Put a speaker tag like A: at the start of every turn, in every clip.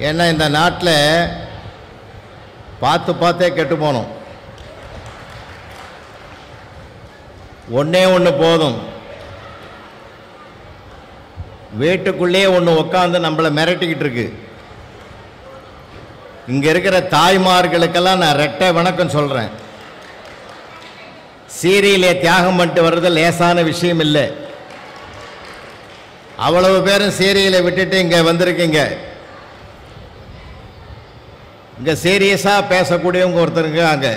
A: ஏன்னா இந்த நாட்டில் பார்த்து பார்த்தே கெட்டு போனோம். ஒன்றே ஒன்று போதும், வீட்டுக்குள்ளே ஒன்று உட்காந்து நம்மளை மிரட்டிக்கிட்டு இருக்கு. இங்கே இருக்கிற தாய்மார்களுக்கெல்லாம் நான் ரெட்டை வணக்கம் சொல்கிறேன். சீரியலே தியாகம் பண்ணிட்டு வர்றது லேசான விஷயம் இல்லை. அவ்வளவு பேரும் சீரியலை விட்டுட்டு இங்கே வந்திருக்கீங்க. இங்கே சீரியஸாக பேசக்கூடியவங்க ஒருத்தருங்க அங்கே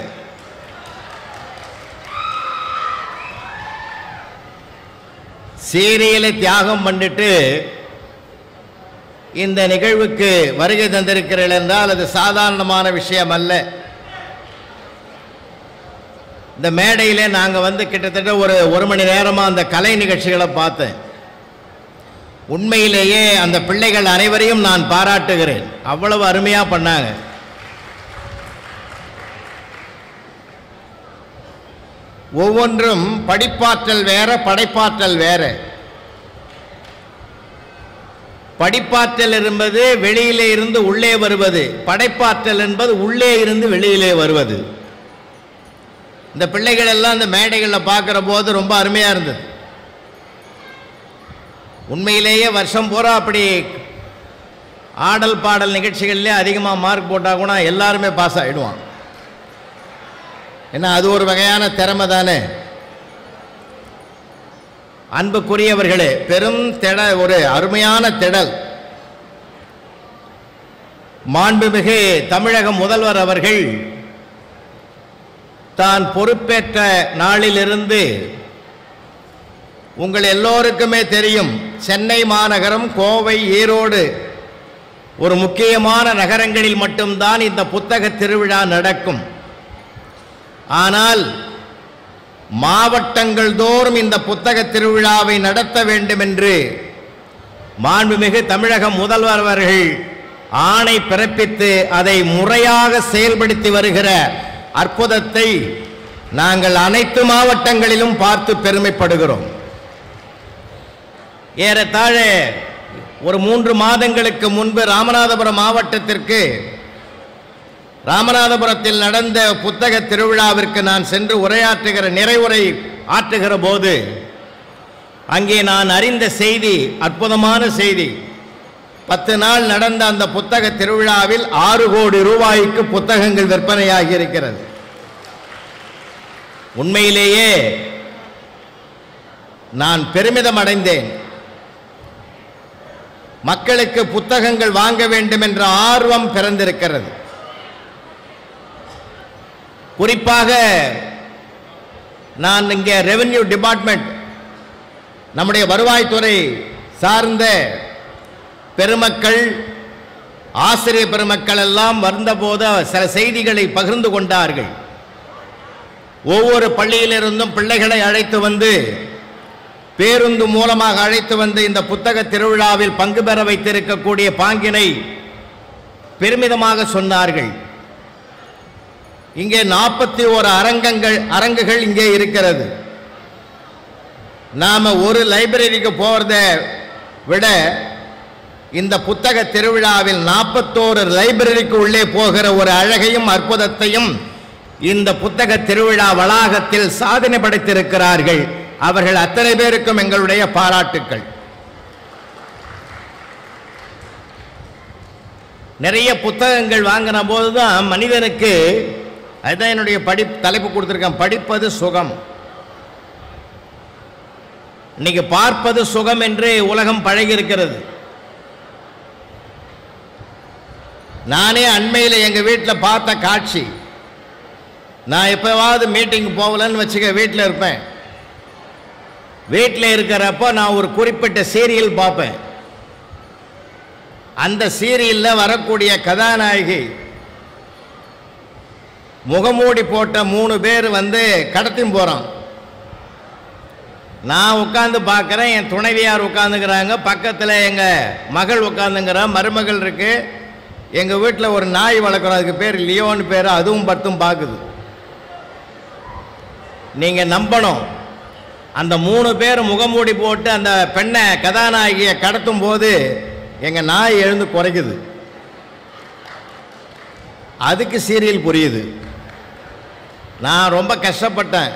A: சீரியலை தியாகம் பண்ணிட்டு இந்த நிகழ்வுக்கு வருகை தந்திருக்கிறீர்கள் என்றால் அது சாதாரணமான விஷயம் அல்ல. இந்த மேடையிலே நாங்கள் கிட்டத்தட்ட ஒரு மணி நேரமாக அந்த கலை நிகழ்ச்சிகளை பார்த்தேன். உண்மையிலேயே அந்த பிள்ளைகள் அனைவரையும் நான் பாராட்டுகிறேன். அவ்வளவு அருமையாக பண்ணாங்க. ஒவ்வொன்றும் படிப்பாற்றல் வேற, படைப்பாற்றல் வேற. படிப்பாற்றல் என்பது வெளியிலே இருந்து உள்ளே வருவது, படைப்பாற்றல் என்பது உள்ளே இருந்து வெளியிலே வருவது. இந்த பிள்ளைகள் எல்லாம் இந்த மேடைகளில் பார்க்குற போது ரொம்ப அருமையாக இருந்தது. உண்மையிலேயே வருஷம் பூரா அப்படி ஆடல் பாடல் நிகழ்ச்சிகள்லேயே அதிகமாக மார்க் போட்டால் கூட எல்லாருமே பாஸ் ஆகிடுவான். ஏன்னா அது ஒரு வகையான திறமை தானே. அன்புக்குரியவர்களே, பெரும் ஒரு அருமையான திடல். மாண்புமிகு தமிழக முதல்வர் அவர்கள் தான் பொறுப்பேற்ற நாளிலிருந்து உங்கள் எல்லோருக்குமே தெரியும், சென்னை மாநகரம், கோவை, ஈரோடு ஒரு முக்கியமான நகரங்களில் மட்டும்தான் இந்த புத்தக திருவிழா நடக்கும். ஆனால் மாவட்டங்கள் தோறும் இந்த புத்தக திருவிழாவை நடத்த வேண்டும் என்று மாண்புமிகு தமிழக முதல்வர் அவர்கள் ஆணை பிறப்பித்து அதை முறையாக செயல்படுத்தி வருகிற அற்புதத்தை நாங்கள் அனைத்து மாவட்டங்களிலும் பார்த்து பெருமைப்படுகிறோம். ஏறத்தாழ ஒரு 3 மாதங்களுக்கு முன்பு ராமநாதபுரம் மாவட்டத்திற்கு ராமநாதபுரத்தில் நடந்த புத்தக திருவிழாவிற்கு நான் சென்று நிறைவுரை ஆற்றுகிற போது அங்கே நான் அறிந்த செய்தி அற்புதமான செய்தி. 10 நாள் நடந்த அந்த புத்தக திருவிழாவில் 6 கோடி ரூபாய்க்கு புத்தகங்கள் விற்பனையாகி இருக்கிறது. உண்மையிலேயே நான் பெருமிதம் அடைந்தேன். மக்களுக்கு புத்தகங்கள் வாங்க வேண்டும் என்ற ஆர்வம் பிறந்திருக்கிறது. குறிப்பாக நான் இங்கே ரெவென்யூ டிபார்ட்மெண்ட், நம்முடைய வருவாய்த்துறை சார்ந்த பெருமக்கள், ஆசிரியர் பெருமக்கள் எல்லாம் வந்தபோது சில செய்திகளை பகிர்ந்து கொண்டார்கள். ஒவ்வொரு பள்ளியிலிருந்தும் பிள்ளைகளை அழைத்து வந்து, பேருந்து மூலமாக அழைத்து வந்து இந்த புத்தக திருவிழாவில் பங்கு பெற வைத்திருக்கக்கூடிய பாங்கினை பெருமிதமாக சொன்னார்கள். இங்கே 41 அரங்குகள் இங்கே இருக்கிறது. நாம ஒரு லைப்ரரிக்கு போறதை விட இந்த புத்தக திருவிழாவில் 41 லைப்ரரிக்கு உள்ளே போகிற ஒரு அழகையும் அற்புதத்தையும் இந்த புத்தக திருவிழா வளாகத்தில் சாதனை படைத்திருக்கிறார்கள். அவர்கள் அத்தனை பேருக்கும் எங்களுடைய பாராட்டுக்கள். நிறைய புத்தகங்கள் வாங்கின போதுதான் மனிதனுக்கு, அதுதான் என்னுடைய தலைப்பு கொடுத்திருக்கேன், படிப்பது சுகம். இன்னைக்கு பார்ப்பது சுகம் என்று உலகம் பழகி இருக்கிறது. நானே அண்மையில் எங்க வீட்டில் பார்த்த காட்சி, நான் எப்பவாவது மீட்டிங் போகலன்னு வச்சுக்க வீட்டில் இருப்பேன். வீட்டில் இருக்கிறப்போ நான் ஒரு குறிப்பிட்ட சீரியல் பார்ப்பேன். அந்த சீரியலில் வரக்கூடிய கதாநாயகி முகமூடி போட்ட 3 பேர் கடத்தி போகிறான். நான் உட்காந்து பார்க்குறேன், என் துணைவியார் உட்காந்துக்கிறாங்க, பக்கத்தில் எங்கள் மகள் உட்காந்துங்கிறான், மருமகள் இருக்கு. எங்கள் வீட்டில் ஒரு நாய் வளர்க்குறோம், அதுக்கு பேர் லியோன்னு பேர், அதுவும் பத்தும் பார்க்குது. நீங்கள் நம்பணும், அந்த 3 பேர் முகமூடி போட்டு அந்த பெண்ணை கதாநாயகியை கடத்தும் போது எங்கள் நாய் எழுந்து குறைக்குது. அதுக்கு சீரியல் புரியுது. நான் ரொம்ப கஷ்டப்பட்டேன்.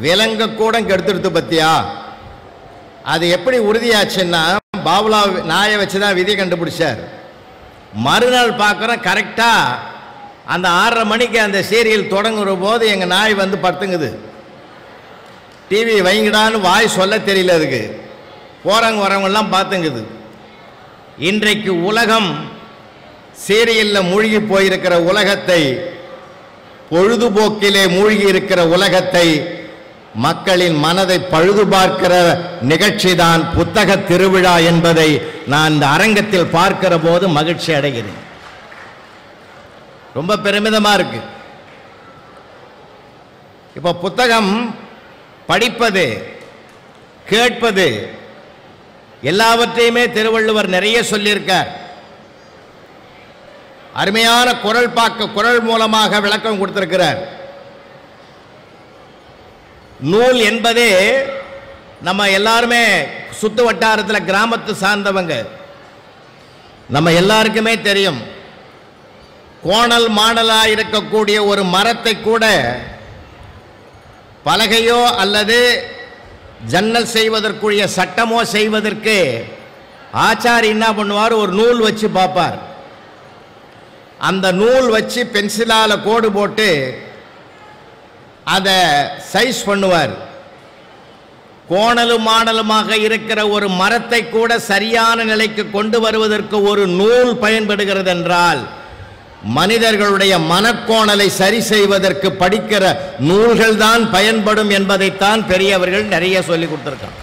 A: விலங்க கூட கெடுத்துடுத்து பத்தியா. அது எப்படி உறுதியாச்சுன்னா பாபுலா நாயை வச்சு தான் விதி கண்டுபிடிச்சார். மறுநாள் பார்க்குறேன் கரெக்டாக அந்த 6:30 மணிக்கு அந்த சீரியல் தொடங்குற போது எங்கள் நாய் வந்து படுத்துங்குது. டிவி வைங்கடான்னு வாய் சொல்ல தெரியல அதுக்கு. போகிறவங்க வரவங்கெல்லாம் பார்த்துங்குது. இன்றைக்கு உலகம் சீரியலில் மூழ்கி போயிருக்கிற உலகத்தை, பொழுதுபோக்கிலே மூழ்கி இருக்கிற உலகத்தை, மக்களின் மனதை பழுது பார்க்கிற நிகழ்ச்சி தான் புத்தக திருவிழா என்பதை நான் இந்த அரங்கத்தில் பார்க்கிற போது மகிழ்ச்சி அடைகிறேன். ரொம்ப பெருமிதமா இருக்கு. இப்ப புத்தகம் படிப்பது, கேட்பது எல்லாவற்றையுமே திருவள்ளுவர் நிறைய சொல்லியிருக்கார். அருமையான குறள் மூலமாக விளக்கம் கொடுத்திருக்கிறார். நூல் என்பதே நம்ம எல்லாருமே சுத்து வட்டாரத்தில் கிராமத்து சார்ந்தவங்க. நம்ம எல்லாருக்குமே தெரியும். கோணல் மாடலா இருக்கக்கூடிய ஒரு மரத்தை கூட பலகையோ அல்லது ஜன்னல் செய்வதற்குரிய சட்டமோ செய்வதற்கு ஆச்சாரி என்ன பண்ணுவார், ஒரு நூல் வச்சு பார்ப்பார். அந்த நூல் வச்சு பென்சிலால கோடு போட்டு அதை சைஸ் பண்ணுவார். கோணலும் மாடலுமாக இருக்கிற ஒரு மரத்தை கூட சரியான நிலைக்கு கொண்டு வருவதற்கு ஒரு நூல் பயன்படுகிறது என்றால், மனிதர்களுடைய மனக்கோணலை சரி செய்வதற்கு படிக்கிற நூல்கள் தான் பயன்படும் என்பதைத்தான் பெரியவர்கள் நிறைய சொல்லிக் கொடுத்திருக்காங்க.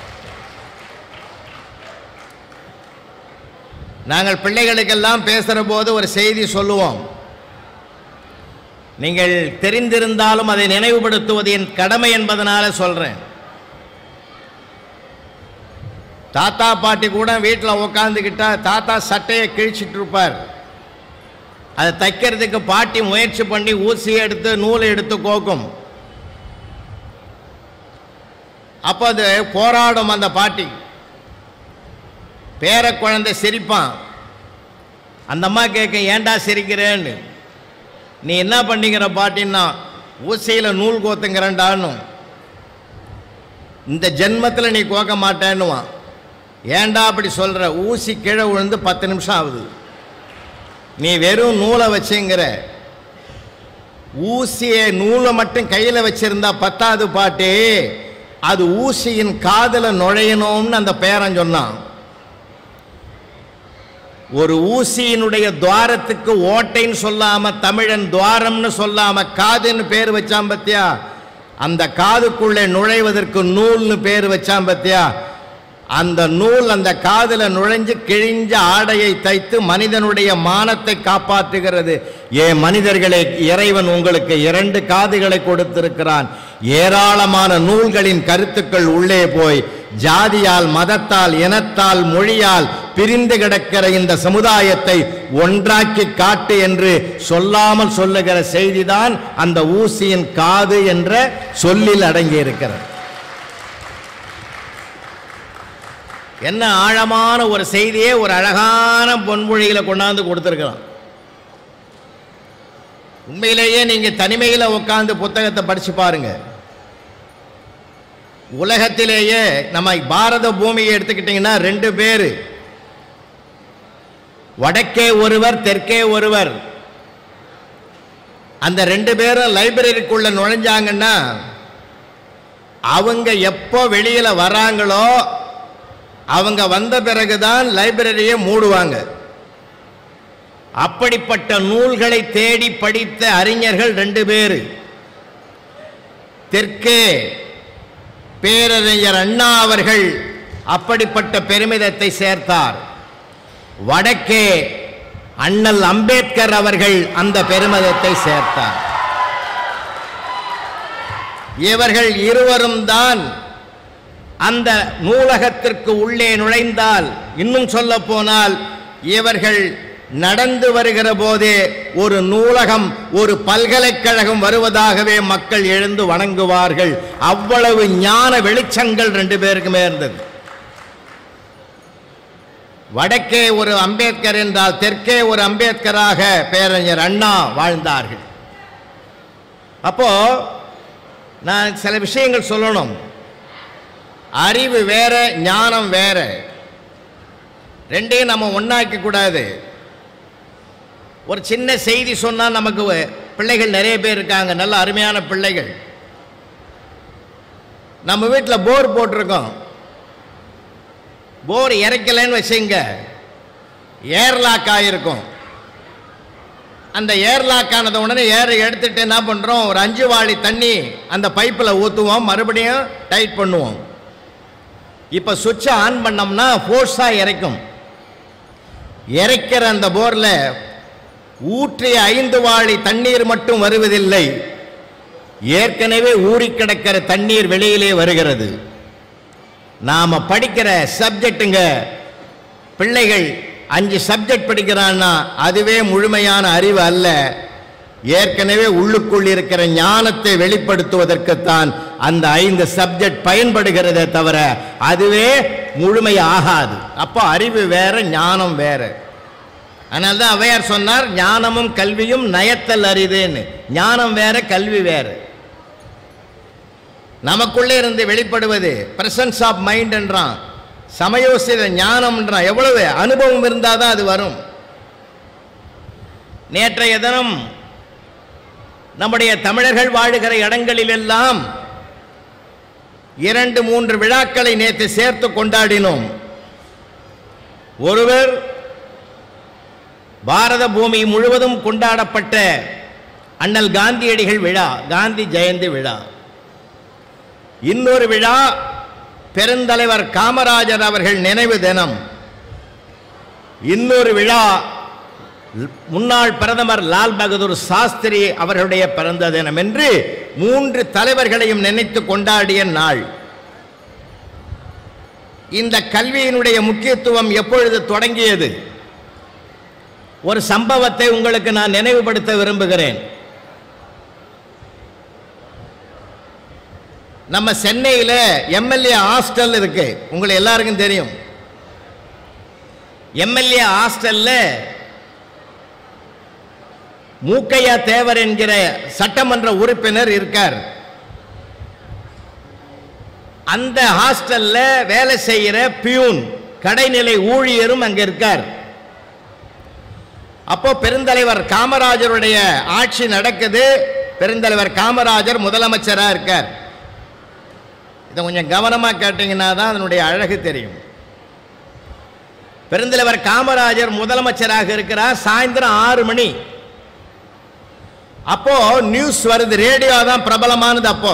A: நாங்கள் பிள்ளைகளுக்கெல்லாம் பேசுகிற போது ஒரு செய்தி சொல்லுவோம். நீங்கள் தெரிந்திருந்தாலும் அதை நினைவுபடுத்துவது என் கடமை என்பதனால சொல்றேன். தாத்தா பாட்டி கூட வீட்டில் உட்காந்துக்கிட்டா தாத்தா சட்டையை கிழிச்சிட்டு இருப்பார். அதை தைக்கிறதுக்கு பாட்டி முயற்சி பண்ணி ஊசியை எடுத்து நூலை எடுத்து கோக்கும். அப்போ அது போராடும். அந்த பாட்டி பேர குழந்தை சிரிப்பான். அந்த அம்மா கேட்க, ஏண்டா சிரிக்கிறேன்னு. நீ என்ன பண்ணிக்கிற பாட்டின்னா, ஊசியில் நூல் கோத்துங்கிறண்டான்னு. இந்த ஜென்மத்தில் நீ கோக்க மாட்டேன்னுவான். ஏண்டா அப்படி சொல்கிற, ஊசி கீழே விழுந்து 10 நிமிஷம் ஆகுது, நீ வெறும் நூலை வச்சுங்கிற. ஊசியை நூலை மட்டும் கையில் வச்சிருந்தா பத்தாது பாட்டி, அது ஊசியின் காதில் நுழையணும்னு அந்த பேரன் சொன்னான். ஒரு ஊசியினுடைய துவாரத்துக்கு ஓட்டைன்னு சொல்லாம, தமிழன் துவாரம்னு சொல்லாம காதுன்னு பேர் வச்சான் பத்தியா. அந்த காதுக்குள்ளே நுழைவதற்கு நூல்னு பேர் வச்சான் பத்தியா. அந்த நூல் அந்த காதுல நுழைஞ்சு கிழிஞ்ச ஆடையை தைத்து மனிதனுடைய மானத்தை காப்பாற்றுகிறது. மனிதர்களே, இறைவன் உங்களுக்கு 2 காதுகளை கொடுத்திருக்கிறான். ஏராளமான நூல்களின் கருத்துக்கள் உள்ளே போய் ஜாதியால், மதத்தால், இனத்தால், மொழியால் பிரிந்து கிடக்கிற இந்த சமுதாயத்தை ஒன்றாக்கி காட்டு என்று சொல்லாமல் சொல்லுகிற செய்திதான் அந்த ஊசியின் காது என்ற சொல்லில் அடங்கி இருக்கிறது. என்ன ஆழமான ஒரு செய்தியே ஒரு அழகான பொன்மொழிகளை கொண்டாந்து கொடுத்திருக்கலாம். உண்மையிலேயே நீங்க தனிமையில் உட்கார்ந்து புத்தகத்தை படிச்சு பாருங்க. உலகத்திலேயே நம்ம பாரத பூமியை எடுத்துக்கிட்டீங்கன்னா 2 பேர், வடக்கே ஒருவர், தெற்கே ஒருவர். அந்த 2 பேரும் லைப்ரரிக்குள்ள நுழைஞ்சாங்கன்னா அவங்க எப்போ வெளியில வராங்களோ அவங்க வந்த பிறகுதான் லைப்ரரியை மூடுவாங்க. அப்படிப்பட்ட நூல்களை தேடி படித்த அறிஞர்கள் 2 பேர். தெற்கே பேரறிஞர் அண்ணா அவர்கள் அப்படிப்பட்ட பெருமிதத்தை சேர்த்தார். வடக்கே அண்ணல் அம்பேத்கர் அவர்கள் அந்த பெருமிதத்தை சேர்த்தார். இவர்கள் இருவரும் தான் அந்த நூலகத்திற்கு உள்ளே நுழைந்தால், இன்னும் சொல்ல போனால் இவர்கள் நடந்து வருகிற போதே ஒரு நூலகம், ஒரு பல்கலைக்கழகம் வருவதாகவே மக்கள் எழுந்து வணங்குவார்கள். அவ்வளவு ஞான வெளிச்சங்கள் 2 பேருக்குமே இருந்தது. வடக்கே ஒரு அம்பேத்கர் என்றால் தெற்கே ஒரு அம்பேத்கராக பேரறிஞர் அண்ணா வாழ்ந்தார்கள். அப்போ நான் சில விஷயங்கள் சொல்லணும். அறிவு வேற, ஞானம் வேற, ரெண்டையும் நம்ம ஒண்ணாக்க கூடாது. ஒரு சின்ன செய்தி சொன்னா நமக்கு பிள்ளைகள் நிறைய பேர் இருக்காங்க, நல்ல அருமையான பிள்ளைகள். நம்ம வீட்டில் போர் போட்டிருக்கோம். போர் இறைக்கலன்னு வச்சுங்க, ஏர்லாக் ஆகிருக்கும். அந்த ஏர்லாக் ஆனது உடனே ஏரை எடுத்துட்டு என்ன பண்ணுறோம், ஒரு 5 வாளி தண்ணி அந்த பைப்பில் ஊற்றுவோம், மறுபடியும் டைட் பண்ணுவோம். இப்போ சுவிட்சை ஆன் பண்ணோம்னா ஃபோர்ஸாக இறைக்கும். இறைக்கிற அந்த போரில் ஊற்றிய 5 வாளி தண்ணீர் மட்டும் வருவதில்லை, ஏற்கனவே ஊறி கிடக்கிற தண்ணீர் வெளியிலே வருகிறது. நாம படிக்கிற சப்ஜெக்டுங்க, பிள்ளைகள் 5 சப்ஜெக்ட் படிக்கிறான்னா அதுவே முழுமையான அறிவு அல்ல. ஏற்கனவே உள்ளுக்குள் இருக்கிற ஞானத்தை வெளிப்படுத்துவதற்குத்தான் அந்த 5 சப்ஜெக்ட் பயன்படுகிறதே தவிர அதுவே முழுமை ஆகாது. அப்போ அறிவு வேற, ஞானம் வேற. அதனால தான் ஔவையார் சொன்னார், ஞானமும் கல்வியும் நயத்தல் அரிதுன்னு. ஞானம் வேற, கல்வி வேற. நமக்குள்ளே இருந்து வெளிப்படுவது பிரசன்ஸ் ஆஃப் மைண்ட் என்றான், சமயோசித ஞானம் என்றான். எவ்வளவு அனுபவம் இருந்தால் தான் அது வரும். நேற்றைய தினம் நம்முடைய தமிழர்கள் வாழுகிற இடங்களிலெல்லாம் 2-3 விழாக்களை நேற்று சேர்த்து கொண்டாடினோம். ஒருவர் பாரத பூமி முழுவதும் கொண்டாடப்பட்ட அண்ணல் காந்தியடிகள் விழா, காந்தி ஜெயந்தி விழா. இன்னொரு விழா பெருந்தலைவர் காமராஜர் அவர்கள் நினைவு தினம். இன்னொரு விழா முன்னாள் பிரதமர் லால் பகதூர் சாஸ்திரி அவர்களுடைய பிறந்த தினம் என்று 3 தலைவர்களையும் நினைத்து கொண்டாடிய நாள். இந்த கல்வியினுடைய முக்கியத்துவம் எப்பொழுது தொடங்கியது? ஒரு சம்பவத்தை உங்களுக்கு நான் நினைவுபடுத்த விரும்புகிறேன். நம்ம சென்னையில் எம்எல்ஏ ஹாஸ்டல் இருக்கு, உங்களுக்கு எல்லாருக்கும் தெரியும். எம்எல்ஏ ஹாஸ்டல்ல மூக்கையா தேவர் என்கிற சட்டமன்ற உறுப்பினர் இருக்கார். அந்த ஹாஸ்டல்ல வேலை செய்கிற பியூன், கடைநிலை ஊழியரும் அங்க இருக்கார். அப்போ பெருந்தலைவர் காமராஜருடைய ஆட்சி நடக்குது. பெருந்தலைவர் காமராஜர் முதலமைச்சராக இருக்கார். இதை கொஞ்சம் கவனமாக கேட்டீங்கன்னா தான் அதனுடைய அழகு தெரியும். பெருந்தலைவர் காமராஜர் முதலமைச்சராக இருக்கிறார். சாயந்தரம் 6 மணி. அப்போ நியூஸ் வருது. ரேடியோ தான் பிரபலமானது. அப்போ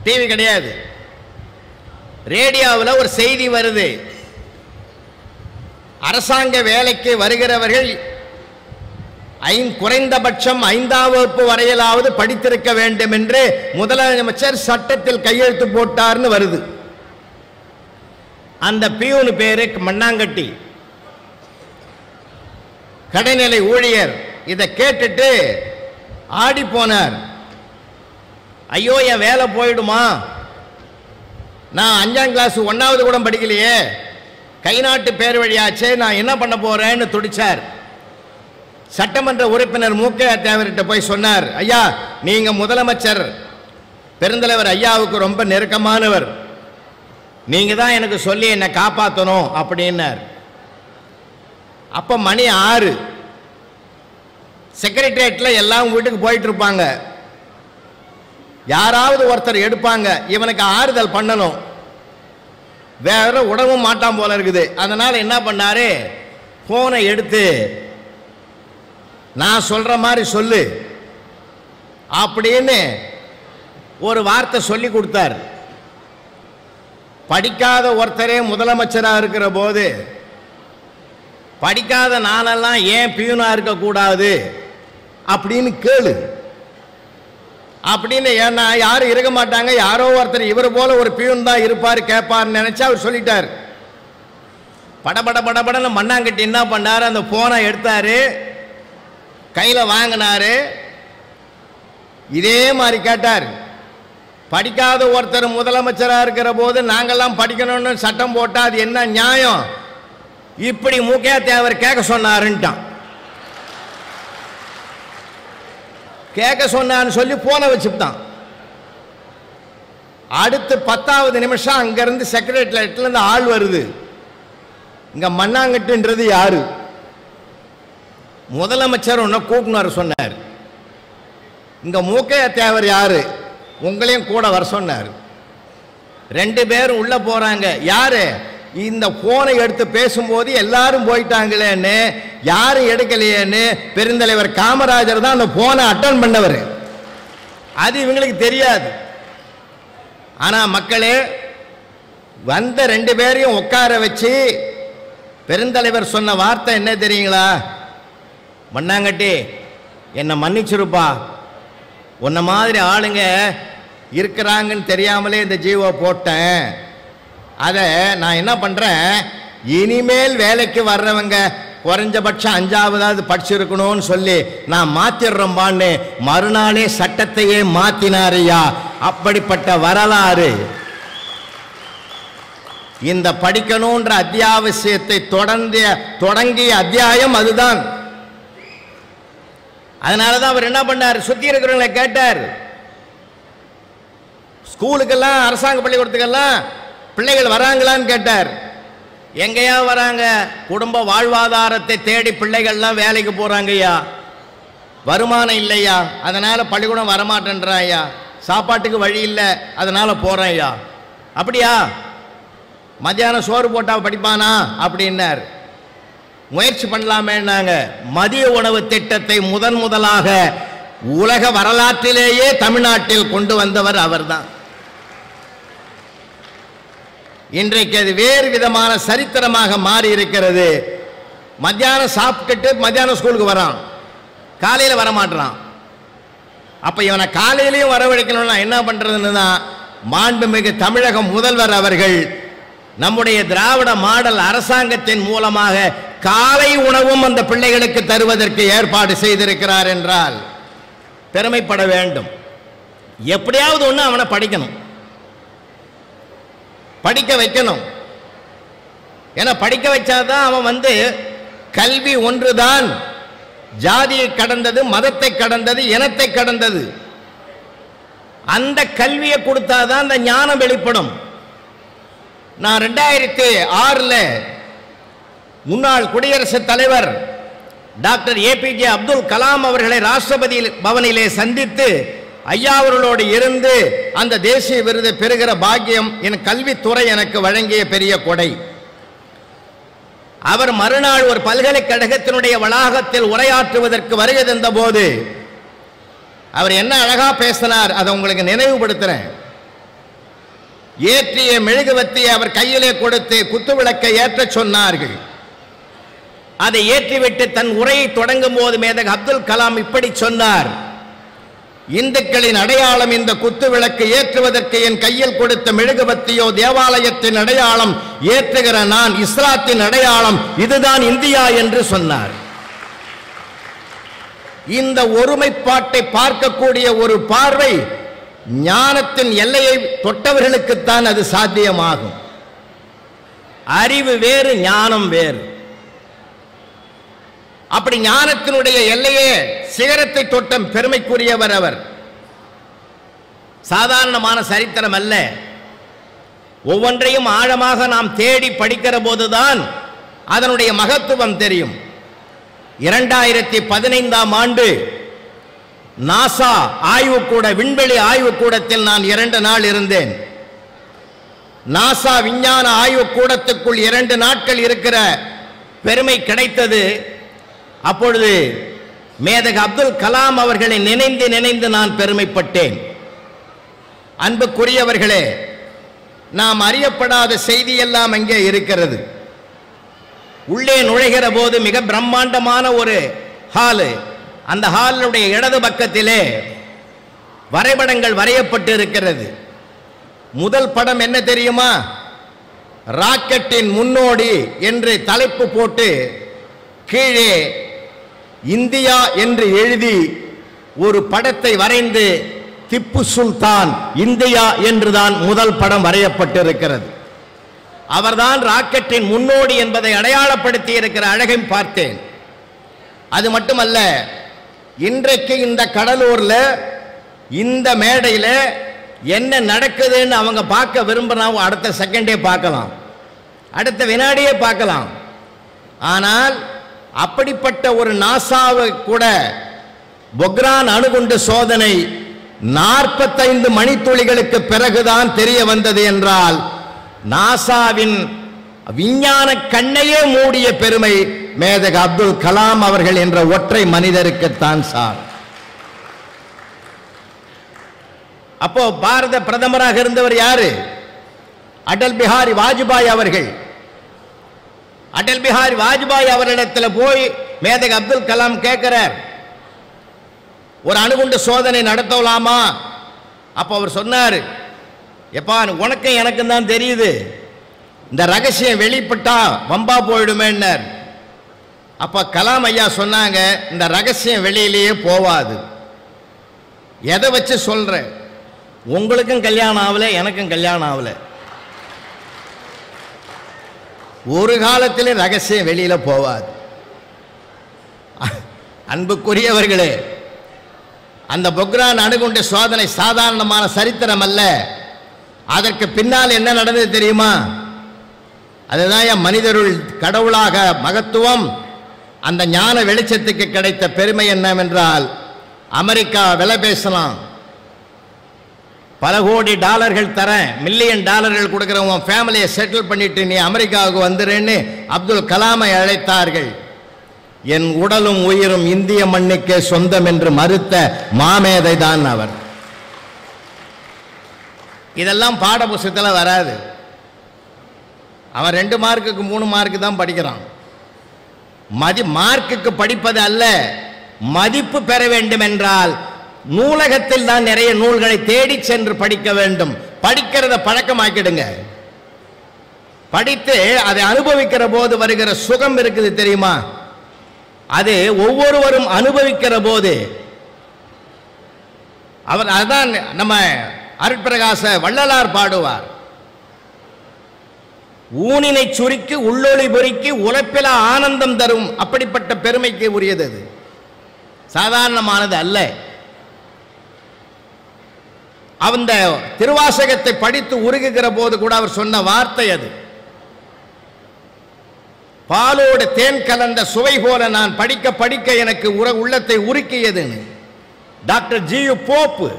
A: டிவி கிடையாது. ரேடியோவில் ஒரு செய்தி வருது. அரசாங்க வேலைக்கு வருகிறவர்கள் குறைந்தபட்சம் 5ஆம் வகுப்பு வரையிலாவது படித்திருக்க வேண்டும் என்று முதலமைச்சர் சட்டத்தில் கையெழுத்து போட்டார்னு வருது. அந்த பியூன் பேரு மண்ணாங்கட்டி, கடைநிலை ஊழியர். இதை கேட்டுட்டு ஆடி போனார். ஐயோ, என் வேலை போயிடுமா, நான் 5ஆம் கிளாஸ் 1வது கூட படிக்கலையே, கை நாட்டு பேர் வழியாச்சே, நான் என்ன பண்ண போறேன்னு துடிச்சார். சட்டமன்ற உறுப்பினர் மூக்கையா தேவர்கிட்ட போய் சொன்னார், ஐயா, நீங்க முதலமைச்சர் பெருந்தலைவர் ஐயாவுக்கு ரொம்ப நெருக்கமானவர், நீங்க தான் எனக்கு சொல்லி என்னை காப்பாற்றணும் அப்படின்னார். அப்ப மணி 6. செக்ரட்டரியேட்ல எல்லாம் வீட்டுக்கு போயிட்டு இருப்பாங்க. யாராவது ஒருத்தர் எடுப்பாங்க, இவனுக்கு ஆறுதல் பண்ணணும், வேற உடவும் மாட்டான் போல இருக்குது. அதனால என்ன பண்ணாரு, போனை எடுத்து நான் சொல்ற மாதிரி சொல்லு அப்படின்னு ஒரு வார்த்தை சொல்லி கொடுத்தார். படிக்காத ஒருத்தரே முதலமைச்சராக இருக்கிற போது படிக்காத நானெல்லாம் ஏன் பியூனா இருக்கக்கூடாது அப்படின்னு கேளு அப்படின்னு. ஏன்னா யாரும் இருக்க மாட்டாங்க, யாரோ ஒருத்தர் இவர் போல ஒரு பியூன் தான் இருப்பார் கேட்பார்னு நினைச்சா அவர் சொல்லிட்டார். படபட படபடன்னு மண்ணாங்கட்டி என்ன பண்ணாரு, அந்த போனை எடுத்தாரு, கையில் வாங்கினாரு, இதே மாதிரி கேட்டார். படிக்காத ஒருத்தர் முதலமைச்சராக இருக்கிற போது நாங்கள்லாம் படிக்கணும்னு சட்டம் போட்டால் அது என்ன நியாயம்? இப்படி மூக்கையா தேவர் கேட்க சொன்னாருன்ட்டான். கேட்க சொன்னான்னு சொல்லி போன வச்சுட்டான். அடுத்து 10வது நிமிஷம் அங்கிருந்து செக்ரட்டரியேட்ல இருந்து ஆள் வருது. இங்க மண்ணாங்கட்டுன்றது யாரு? முதலமைச்சர் உன்னை கூப்பிட்டு சொன்னார். இங்க மூக்கையா தேவர் யாரு? உங்களையும் கூட வர சொன்னார். 2 பேரும் உள்ள போறாங்க. யாரு? இந்த போனை எடுத்து பேசும்போது எல்லாரும் போயிட்டாங்களேன்னு, யாரும் எடுக்கலையேன்னு பெருந்தலைவர் காமராஜர் தான் அந்த போனை அட்டன் பண்ணவர். அது இவங்களுக்கு தெரியாது. ஆனா மக்களே, வந்த 2 பேரையும் உட்கார வச்சு பெருந்தலைவர் சொன்ன வார்த்தை என்ன தெரியுங்களா? மண்ணாங்கட்டி, என்னை மன்னிச்சிருப்பா, உன்ன மாதிரி ஆளுங்க இருக்கிறாங்கன்னு தெரியாமலே இந்த ஜீவோ போட்டேன். அதை நான் என்ன பண்றேன், இனிமேல் வேலைக்கு வர்றவங்க குறைஞ்சபட்சம் 5வது படிச்சிருக்கணும்னு சொல்லி நான் மாத்திடுறோம்பான்னு மறுநாளே சட்டத்தையே மாத்தினாரையா. அப்படிப்பட்ட வரலாறு இந்த படிக்கணும்ன்ற அத்தியாவசியத்தை தொடங்கிய அத்தியாயம் அதுதான். அதனாலதான் அவர் என்ன பண்ணார், சுத்தி இருக்கிறவங்களை கேட்டார். ஸ்கூலுக்கெல்லாம், அரசாங்க பள்ளிக்கூடத்துக்கெல்லாம் பிள்ளைகள் வராங்களான்னு கேட்டார். எங்கேயா வராங்க? குடும்ப வாழ்வாதாரத்தை தேடி பிள்ளைகள்லாம் வேலைக்கு போறாங்கய்யா, வருமானம் இல்லையா, அதனால பள்ளிக்கூடம் வரமாட்டேன்றாயா, சாப்பாட்டுக்கு வழி இல்லை அதனால போறேன்யா. அப்படியா? மத்தியானம் சோறு போட்டா படிப்பானா அப்படின்னார். முயற்சி பண்ணலாமேன்னாங்க. மதிய உணவு திட்டத்தை முதலாக உலக வரலாற்றிலேயே தமிழ்நாட்டில் கொண்டு வந்தவர் அவர்தான். இன்றைக்கு அது வேறு விதமான சரித்திரமாக மாறி இருக்கிறது. மத்தியானம் சாப்பிட்டுட்டு மத்தியானம் ஸ்கூலுக்கு வரான், காலையில் வரமாட்டான். அப்ப இவனை காலையிலையும் வரவழைக்கணும்னா என்ன பண்றதுன்னு தான் மாண்புமிகு தமிழக முதல்வர் அவர்கள் நம்முடைய திராவிட மாடல் அரசாங்கத்தின் மூலமாக காலை உணவும் அந்த பிள்ளைகளுக்கு தருவதற்கு ஏற்பாடு செய்திருக்கிறார் என்றால் பெருமைப்பட வேண்டும். எப்படியாவது ஒன்று அவனை படிக்கணும், படிக்க வைக்கணும். ஏன்னா படிக்க வச்சாதான் அவன் கல்வி ஒன்றுதான் ஜாதியை கடந்தது, மதத்தை கடந்தது, இனத்தை கடந்தது. அந்த கல்வியை கொடுத்தாதான் அந்த ஞானம் வெளிப்படும். நான் 2006 முன்னாள் குடியரசுத் தலைவர் டாக்டர் APJ அப்துல் கலாம் அவர்களை ராஷ்டிரபதி பவனிலே சந்தித்து ஐயா அவர்களோடு இருந்து அந்த தேசிய விருதை பெறுகிற பாக்கியம் என் கல்வித்துறை எனக்கு வழங்கிய பெரிய கொடை. அவர் மறுநாள் ஒரு பல்கலைக்கழகத்தினுடைய வளாகத்தில் உரையாற்றுவதற்கு வருகை தந்த போது அவர் என்ன அழகா பேசினார், அதை உங்களுக்கு நினைவுபடுத்துறேன். ஏற்றிய மெழுகுவத்தியை அவர் கையிலே கொடுத்து குத்துவிளக்கை ஏற்ற சொன்னார்கள். அதை ஏற்றிவிட்டு தன் உரையை தொடங்கும் போது மேதகு அப்துல் கலாம் இப்படி சொன்னார், இந்துக்களின் அடையாளம் இந்த குத்துவிளக்கு, ஏற்றுவதற்கு என் கையில் கொடுத்த மெழுகுவத்தியோ தேவாலயத்தின் அடையாளம், ஏற்றுகிற நான் இஸ்லாத்தின் அடையாளம், இதுதான் இந்தியா என்று சொன்னார். இந்த ஒருமைப்பாட்டை பார்க்கக்கூடிய ஒரு பார்வை ஞானத்தின் எல்லையை தொட்டவர்களுக்குத்தான் அது சாத்தியமாகும். அறிவு வேறு, ஞானம் வேறு. அப்படி ஞானத்தினுடைய எல்லையே சிகரத்தை தொட்ட பெருமைக்குரியவர் அவர். சாதாரணமான சரித்திரம் அல்ல. ஒவ்வொன்றையும் ஆழமாக நாம் தேடி படிக்கிற போதுதான் அதனுடைய மகத்துவம் தெரியும். 2015ஆம் ஆண்டு நாசா ஆய்வுக்கூட, விண்வெளி ஆய்வுக்கூடத்தில் நான் 2 நாள் இருந்தேன். நாசா விஞ்ஞான ஆய்வுக்கூடத்துக்குள் 2 நாட்கள் இருக்கிற பெருமை கிடைத்தது. அப்பொழுது மேதகு அப்துல் கலாம் அவர்களை நினைந்து நான் பெருமைப்பட்டேன். அன்புக்குரியவர்களே, நாம் அறியப்படாத செய்தியெல்லாம் அங்கே இருக்கிறது. உள்ளே நுழைகிற போது மிக பிரம்மாண்டமான ஒரு ஹாலு. அந்த ஹாலுடைய இடது பக்கத்திலே வரைபடங்கள் வரையப்பட்டு இருக்கிறது. முதல் படம் என்ன தெரியுமா? ராக்கெட்டின் முன்னோடி என்று தலைப்பு போட்டு கீழே இந்தியா என்று எழுதி ஒரு படத்தை வரைந்து திப்பு சுல்தான் இந்தியா என்றுதான் முதல் படம் வரையப்பட்டிருக்கிறது. அவர்தான் ராக்கெட்டின் முன்னோடி என்பதை அடையாளப்படுத்தி இருக்கிற அழகையும் பார்த்தேன். அது மட்டுமல்ல, இன்றைக்கு இந்த கடலூர்ல இந்த மேடையில் என்ன நடக்குதுன்னு அவங்க பார்க்க விரும்பினா அடுத்த செகண்டே பார்க்கலாம், அடுத்த வினாடியே பார்க்கலாம். ஆனால் அப்படிப்பட்ட ஒரு நாசாவை கூட பொக்ரான் அணுகுண்டு சோதனை 45 மணித்துளிகளுக்கு பிறகுதான் தெரிய வந்தது என்றால் நாசாவின் விஞ்ஞான கண்ணையே மூடிய பெருமை மேதக அப்துல் கலாம் அவர்கள் என்ற ஒற்றை மனிதருக்குத்தான் சார். அப்போ பாரத பிரதமராக இருந்தவர் யாரு? அடல் பிஹாரி வாஜ்பாய் அவர்கள். அடல் பிஹாரி வாஜ்பாய் அவரிடத்தில் போய் மேதக அப்துல் கலாம் கேட்கிறார், ஒரு அணுகுண்டு சோதனை நடத்தலாமா? அப்ப அவர் சொன்னார், எப்பா உனக்கு எனக்கும் தான் தெரியுது, இந்த ரகசியம் வெளிப்பட்டா வம்பா போயிடுமேன்னார். அப்ப கலாம் ஐயா சொன்னாங்க, இந்த ரகசியம் வெளியிலேயே போவாது. எதை வச்சு சொல்ற? உங்களுக்கும் கல்யாணம் ஆகல, எனக்கும் கல்யாணம் ஆகல, ஒரு காலத்திலே ரகசியம் வெளியில போவாது. அன்புக்குரியவர்களே, அந்த பொக்ரான் அணுகுண்டு சோதனை சாதாரணமான சரித்திரம் அல்ல. அதற்கு பின்னால் என்ன நடந்தது தெரியுமா? அதுதான் மனிதருள் கடவுளாக மகத்துவம். அந்த ஞான வெளிச்சத்துக்கு கிடைத்த பெருமை என்னவென்றால், அமெரிக்கா விலை பேசலாம், பல கோடி டாலர்கள் தரேன், மில்லியன் டாலர்கள் கொடுக்கிறவங்க ஃபேமிலியை செட்டில் பண்ணிட்டு நீ அமெரிக்காவுக்கு வந்துருன்னு அப்துல் கலாமை அழைத்தார்கள். என் உடலும் உயிரும் இந்திய மண்ணுக்கே சொந்தம் என்று மறுத்த மாமேதை தான் அவர். இதெல்லாம் பாட புத்தகத்தில் வராது. அவன் 2 மார்க்குக்கு 3 மார்க்கு தான் படிக்கிறான். மார்க்குக்கு படிப்பது அல்ல, மதிப்பு பெற வேண்டும் என்றால் நூலகத்தில் தான் நிறைய நூல்களை தேடி சென்று படிக்க வேண்டும். படிக்கிறத பழக்கமாக்கிடுங்க. படித்து அதை அனுபவிக்கிற போது வருகிற சுகம் இருக்குது தெரியுமா? அது ஒவ்வொருவரும் அனுபவிக்கிற போது அவர் அதான் நம்ம அருட்பிரகாச வள்ளலார் பாடுவார், ஊனினை சுருக்கி உள்ளொளி பொறுக்கி உழைப்பில ஆனந்தம் தரும். அப்படிப்பட்ட பெருமைக்கு உரியது. அது சாதாரணமானது அல்ல. அந்த திருவாசகத்தை படித்து உருகுகிற போது கூட அவர் சொன்ன வார்த்தை அது, பாலோடு தேன் கலந்த சுவை போல நான் படிக்க படிக்க எனக்கு உள்ளத்தை உருக்கியதுன்னு டாக்டர் ஜியு போப்பு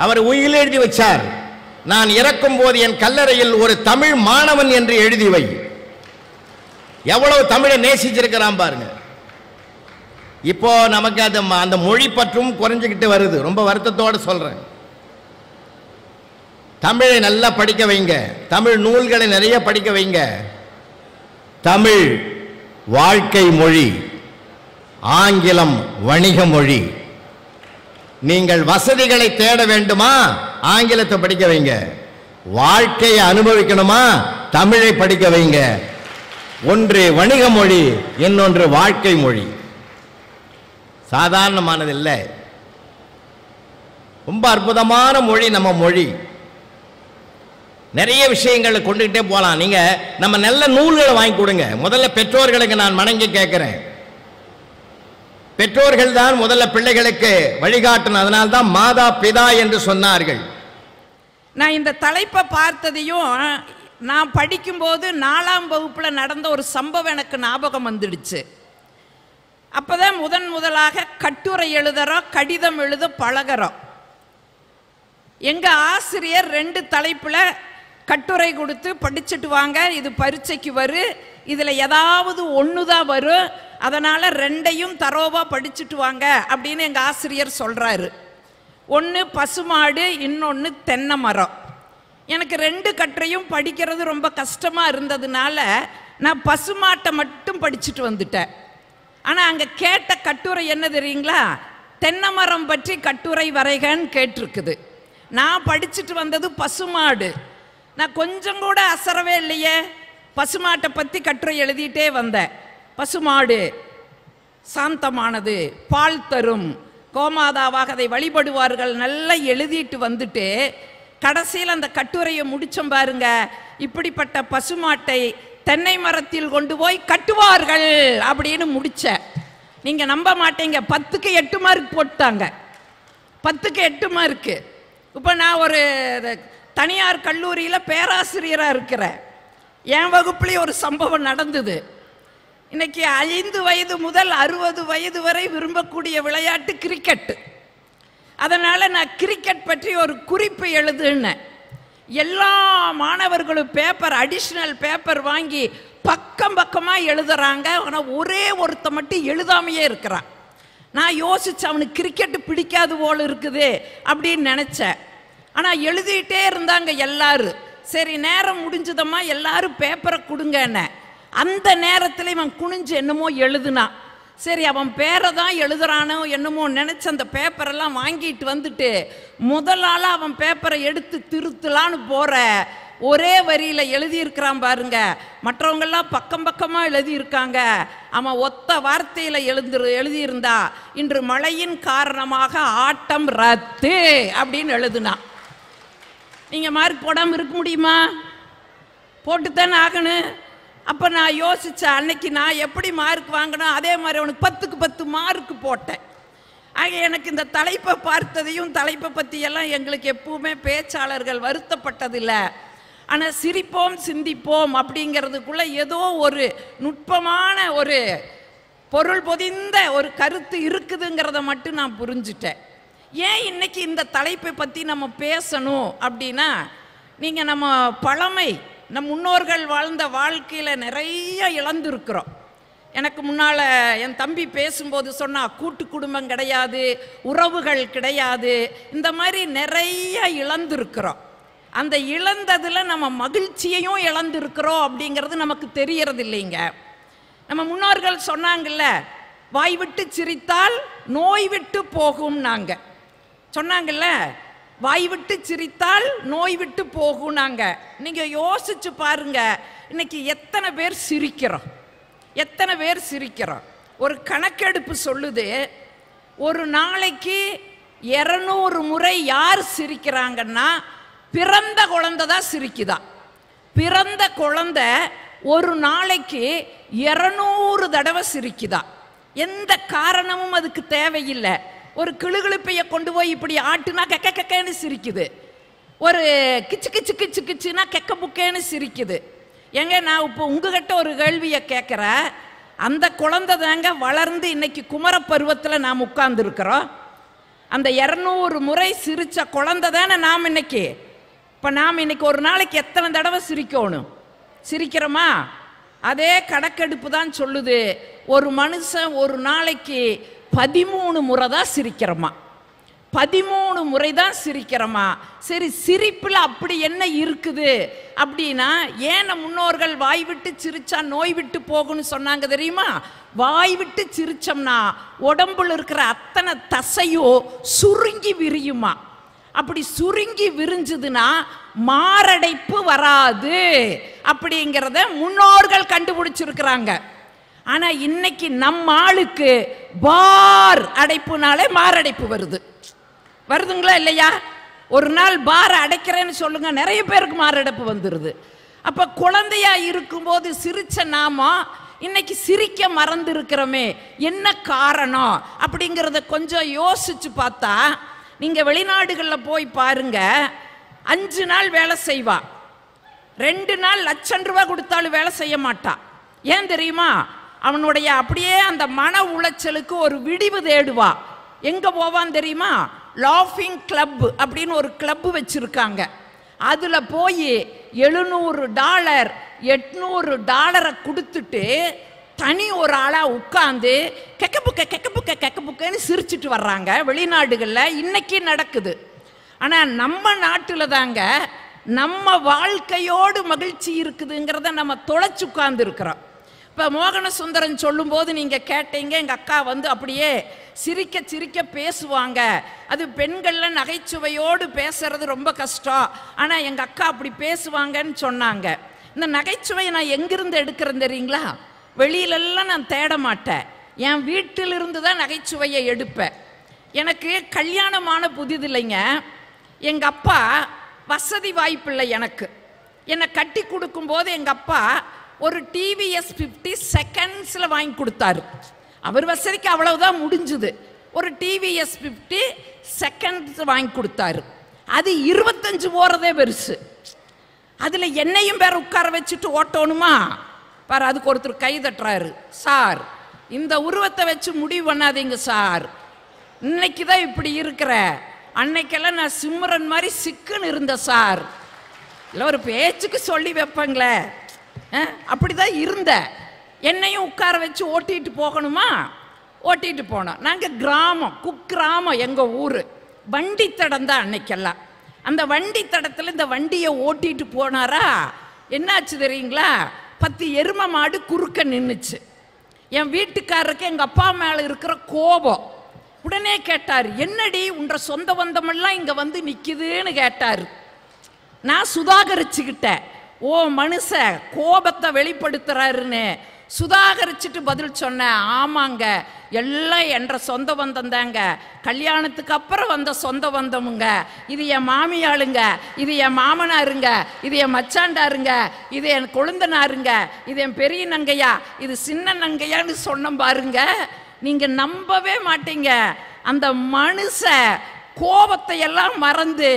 A: அவர் உயில் எழுதி வச்சார். நான் இறக்கும் போது என் கல்லறையில் ஒரு தமிழ் மாணவன் என்று எழுதி வை. எவ்வளவு தமிழை நேசிச்சிருக்கிறான் பாருங்க. இப்போ நமக்கு அது அந்த மொழி பற்றும் குறைஞ்சிக்கிட்டு வருது. ரொம்ப வருத்தத்தோடு சொல்றேன். தமிழை நல்லா படிக்க வைங்க, தமிழ் நூல்களை நிறைய படிக்க வைங்க. தமிழ் வாழ்க்கை மொழி, ஆங்கிலம் வணிக மொழி. நீங்கள் வசதிகளை தேட வேண்டுமா? ஆங்கிலத்தை படிக்க வைங்க. வாழ்க்கையை அனுபவிக்கணுமா? தமிழை படிக்க வைங்க. ஒன்று வணிக மொழி, இன்னொன்று வாழ்க்கை மொழி. சாதாரணமானது இல்லை, ரொம்ப அற்புதமான மொழி நம்ம மொழி. நிறைய விஷயங்களை கொண்டுகிட்டே போகலாம். நீங்க நம்ம நல்ல நூல்களை வாங்கி கொடுங்க. முதல்ல பெற்றோர்களுக்கு நான் வணங்கி கேட்கிறேன். பெற்றோர்கள் தான் முதல்ல பிள்ளைகளுக்கு வழிகாட்டணும். அதனால்தான் மாதா பிதா என்று சொன்னார்கள்.
B: நான் இந்த தலைப்பை பார்த்ததையும் நான் படிக்கும்போது 4ஆம் வகுப்புல நடந்த ஒரு சம்பவம் எனக்கு ஞாபகம் வந்துடுச்சு. அப்பதான் முதலாக கட்டுரை எழுதுறோம், கடிதம் எழுத பழகிறோம். எங்க ஆசிரியர் 2 தலைப்புல கட்டுரை கொடுத்து படிச்சுட்டு வாங்க, இது பரீட்சைக்கு வரும், இதுல ஏதாவது ஒண்ணுதான் வரும், அதனால 2ஐயும் தரோவா படிச்சுட்டு வாங்க அப்படின்னு எங்க ஆசிரியர் சொல்றாரு. ஒன்று பசுமாடு, இன்னொன்று தென்னை மரம். எனக்கு 2 கட்டுரையும் படிக்கிறது ரொம்ப கஷ்டமா இருந்ததுனால நான் பசுமாட்டை மட்டும் படிச்சுட்டு வந்துட்டேன். ஆனா அங்க கேட்ட கட்டுரை என்ன தெரியுங்களா? தென்னை மரம் பற்றி கட்டுரை வரைகன்னு கேட்டிருக்குது. நான் படிச்சுட்டு வந்தது பசுமாடு. நான் கொஞ்சம் கூட அசரவே இல்லையே, பசுமாட்டை பற்றி கட்டுரை எழுதிட்டே வந்தேன். பசுமாடு சாந்தமானது, பால் தரும், கோமாதாவாக அதை வழிபடுவார்கள், நல்லா எழுதிட்டு வந்துட்டு கடைசியில் அந்த கட்டுரையை முடிச்சோம் பாருங்க. இப்படிப்பட்ட பசுமாட்டை தென்னை மரத்தில் கொண்டு போய் கட்டுவார்கள் அப்படின்னு முடிச்ச. நீங்க நம்ப மாட்டீங்க, 10க்கு 8 மார்க் போட்டாங்க. 10க்கு 8 மார்க்கு. இப்போ நான் ஒரு தனியார் கல்லூரியில் பேராசிரியராக இருக்கிறேன். என் வகுப்புலேயும் ஒரு சம்பவம் நடந்தது. இன்னைக்கு 5 வயது முதல் 60 வயது வரை விரும்பக்கூடிய விளையாட்டு கிரிக்கெட்டு. அதனால் நான் கிரிக்கெட் பற்றி ஒரு குறிப்பு எழுதுனேன். எல்லா மாணவர்களும் பேப்பர், அடிஷ்னல் பேப்பர் வாங்கி பக்கம் பக்கமாக எழுதுறாங்க. ஆனால் ஒரே ஒருத்த மட்டும் எழுதாமையே இருக்கிறான். நான் யோசிச்சேன், அவனுக்கு கிரிக்கெட்டு பிடிக்காது போல் இருக்குது அப்படின்னு நினச்சேன். ஆனால் எழுதிட்டே இருந்தாங்க எல்லாரும். சரி, நேரம் முடிஞ்சதம்மா, எல்லாரும் பேப்பரை கொடுங்கன்னு. அந்த நேரத்தில் இவன் குனிஞ்சு என்னமோ எழுதுனான். சரி, அவன் பேரை தான் எழுதுறானோ என்னமோ நினச்சி அந்த பேப்பரெல்லாம் வாங்கிட்டு வந்துட்டு முதலால் அவன் பேப்பரை எடுத்து திருத்தலான்னு போகிற ஒரே வரியில் எழுதியிருக்கிறான் பாருங்க. மற்றவங்கெல்லாம் பக்கம் பக்கமாக எழுதியிருக்காங்க. அவன் ஒத்த வார்த்தையில் எழுதியிருந்தா, இன்று மழையின் காரணமாக ஆட்டம் ரத்து அப்படின்னு எழுதுனான். நீங்கள் மார்க் போடாமல் இருக்க முடியுமா? போட்டுத்தானே ஆகணும். அப்போ நான் யோசித்தேன், அன்னைக்கு நான் எப்படி மார்க் வாங்கினேன் அதே மாதிரி அவனுக்கு 10க்கு 10 மார்க் போட்டேன். ஆக எனக்கு இந்த தலைப்பை பார்த்ததையும் தலைப்பை பற்றியெல்லாம் எங்களுக்கு எப்பவுமே பேச்சாளர்கள் வருத்தப்பட்டதில்லை. ஆனால் சிரிப்போம் சிந்திப்போம் அப்படிங்கிறதுக்குள்ளே ஏதோ ஒரு நுட்பமான ஒரு பொருள் பொதிந்த ஒரு கருத்து இருக்குதுங்கிறத மட்டும் நான் புரிஞ்சுட்டேன். ஏன் இன்னைக்கு இந்த தலைப்பை பற்றி நம்ம பேசணும் அப்படின்னா, நீங்கள் நம்ம பழமை, நம் முன்னோர்கள் வாழ்ந்த வாழ்க்கையில் நிறைய இழந்திருக்கிறோம். எனக்கு முன்னால் என் தம்பி பேசும்போது சொன்னால், கூட்டு குடும்பம் கிடையாது, உறவுகள் கிடையாது, இந்த மாதிரி நிறைய இழந்திருக்கிறோம். அந்த இழந்ததில் நம்ம மகிழ்ச்சியையும் இழந்திருக்கிறோம் அப்படிங்கிறது நமக்கு தெரியறது இல்லைங்க. நம்ம முன்னோர்கள் சொன்னாங்கல்ல, வாய் விட்டு சிரித்தால் நோய் விட்டு போகும். நாங்கள் சொன்னாங்கல்ல, வாய் விட்டு சிரித்தால் நோய் விட்டு போகும். நாங்கள் நீங்கள் யோசிச்சு பாருங்க, இன்னைக்கு எத்தனை பேர் சிரிக்கிறோம், எத்தனை பேர் சிரிக்கிறோம். ஒரு கணக்கெடுப்பு சொல்லுது, ஒரு நாளைக்கு 200 முறை யார் சிரிக்கிறாங்கன்னா பிறந்த குழந்தை தான் சிரிக்குதா. பிறந்த குழந்தை ஒரு நாளைக்கு 200 தடவை சிரிக்குதா. எந்த காரணமும் அதுக்கு தேவையில்லை. ஒரு கிளுகிழுப்பையை கொண்டு போய் இப்படி ஆட்டுனா கெக்க கெக்கன்னு சிரிக்குது. ஒரு கிச்சு கிச்சு கிச்சு கிச்சுனா கெக்க புக்கேன்னு சிரிக்குது. ஏங்க, நான் இப்போ உங்ககிட்ட ஒரு கேள்வியை கேட்குறேன். அந்த குழந்தை தாங்க வளர்ந்து இன்னைக்கு குமர பருவத்தில் நாம் உட்கார்ந்துருக்கிறோம். அந்த 200 முறை சிரித்த குழந்தை தானே நாம் இன்னைக்கு. இப்போ நாம் இன்னைக்கு ஒரு நாளைக்கு எத்தனை தடவை சிரிக்கணும்? சிரிக்கிறோமா? அதே கணக்கெடுப்பு தான் சொல்லுது, ஒரு மனுஷன் ஒரு நாளைக்கு 13 முறை தான் சிரிக்கிறோமா. 13 முறை தான் சிரிக்கிறோமா. சரி, சிரிப்பில் அப்படி என்ன இருக்குது அப்படின்னா, ஏன் முன்னோர்கள் வாய் விட்டு சிரிச்சா நோய் விட்டு போகும்னு சொன்னாங்க தெரியுமா? வாய் விட்டு சிரிச்சோம்னா உடம்புல இருக்கிற அத்தனை தசையும் சுருங்கி விரியுமா. அப்படி சுருங்கி விரிஞ்சதுன்னா மாரடைப்பு வராது அப்படிங்கிறத முன்னோர்கள் கண்டுபிடிச்சிருக்கிறாங்க. ஆனா இன்னைக்கு நம்ம ஆளுக்கு பார் அடைப்புனாலே மாரடைப்பு வருதுங்களா இல்லையா? ஒரு நாள் பார் அடைக்கிறேன்னு சொல்லுங்க, நிறைய பேருக்கு மாரடைப்பு வந்துடுது. அப்ப குழந்தையா இருக்கும்போது சிரிச்ச நாம இன்னைக்கு சிரிக்க மறந்து இருக்கிறோமே, என்ன காரணம் அப்படிங்கிறத கொஞ்சம் யோசிச்சு பார்த்தா, நீங்க வெளிநாடுகளில் போய் பாருங்க, 5 நாள் வேலை செய்வா, 2 நாள் ₹1,00,000 கொடுத்தாலும் வேலை செய்ய மாட்டா. ஏன் தெரியுமா? அவனுடைய அப்படியே அந்த மன உளைச்சலுக்கு ஒரு விடிவு தேடுவா. எங்க போவான் தெரியுமா? லாஃபிங் கிளப் அப்படின்னு ஒரு கிளப் வச்சிருக்காங்க. அதுல போய் $700 $800 கொடுத்துட்டு தனி ஒரு ஆளா உட்கார்ந்து கெக்கப்புக்கன்னு சிரிச்சிட்டு வர்றாங்க. வெளிநாடுகளில் இன்னைக்கு நடக்குது. ஆனா நம்ம நாட்டுல தாங்க நம்ம வாழ்க்கையோடு மகிழ்ச்சி இருக்குதுங்கிறத நம்ம தொலைச்சு உட்கார்ந்து இருக்கிறோம். இப்போ மோகன சுந்தரன் சொல்லும்போது நீங்கள் கேட்டீங்க, எங்கள் அக்கா வந்து அப்படியே சிரிக்க சிரிக்க பேசுவாங்க. அது பெண்களில் நகைச்சுவையோடு பேசுறது ரொம்ப கஷ்டம், ஆனால் எங்கள் அக்கா அப்படி பேசுவாங்கன்னு சொன்னாங்க. இந்த நகைச்சுவையை நான் எங்கிருந்து எடுக்கிறேன் தெரியுங்களா? வெளியிலெல்லாம் நான் தேட மாட்டேன், என் வீட்டிலிருந்து தான் நகைச்சுவையை எடுப்பேன். எனக்கு கல்யாணமான புதிதில்லைங்க, எங்கள் அப்பா வசதி வாய்ப்பில்லை எனக்கு. என்னை கட்டி கொடுக்கும்போது எங்கள் அப்பா ஒரு டிவிஎஸ் 50 செகண்ட்ஸில் வாங்கி கொடுத்தாரு. அவர் வசதிக்கு அவ்வளவுதான் முடிஞ்சுது. ஒரு டிவிஎஸ் 50 செகண்ட்ஸ் வாங்கி கொடுத்தாரு. அது 25 போகிறதே பெருசு. அதில் என்னையும் பேர் உட்கார வச்சுட்டு ஓட்டணுமா பாரு. அதுக்கு ஒருத்தர் கை தட்டுறாரு. சார், இந்த உருவத்தை வச்சு முடிவு பண்ணாதீங்க சார், இன்னைக்கு தான் இப்படி இருக்கிற, அன்னைக்கெல்லாம் நான் சிம்ரன் மாதிரி சிக்குன்னு இருந்தேன் சார். இல்லை ஒரு பேச்சுக்கு சொல்லி வைப்பங்களே, அப்படிதான் இருந்த. என்னையும் உட்கார வச்சு ஓட்டிட்டு போகணுமா? ஓட்டிட்டு போனோம். நாங்கள் கிராமம், குக்கிராமம் எங்கள் ஊர். வண்டி தடம் தான் அன்னைக்கெல்லாம். அந்த வண்டி தடத்தில் இந்த வண்டியை ஓட்டிட்டு போனாரா, என்னாச்சு தெரியுங்களா? 10 எருமை மாடு குறுக்க நின்றுச்சு. என் வீட்டுக்காரருக்கு எங்கள் அப்பா மேலே இருக்கிற கோபம். உடனே கேட்டார், என்னடி உன்ற சொந்த பந்தமெல்லாம் இங்கே வந்து நிற்குதுன்னு கேட்டார். நான் சுதாகரிச்சுக்கிட்டேன். ஓ மனுஷ கோபத்தை வெளிப்படுத்துறாருன்னு சுதாகரிச்சுட்டு பதில் சொன்னேன். ஆமாங்க, எல்லாம் என்ற சொந்த பந்தம் தாங்க, கல்யாணத்துக்கு அப்புறம் வந்த சொந்த பந்தமுங்க. இது என் மாமியாளுங்க, இது என் மாமனாருங்க, இது என் மச்சாண்டாருங்க, இது என் கொழுந்தனாருங்க, இது என் பெரிய நங்கையா, இது சின்ன நங்கையான்னு சொன்ன பாருங்க. நீங்க நம்பவே மாட்டீங்க. அந்த மனுஷ கோபத்தை எல்லாம் மறந்து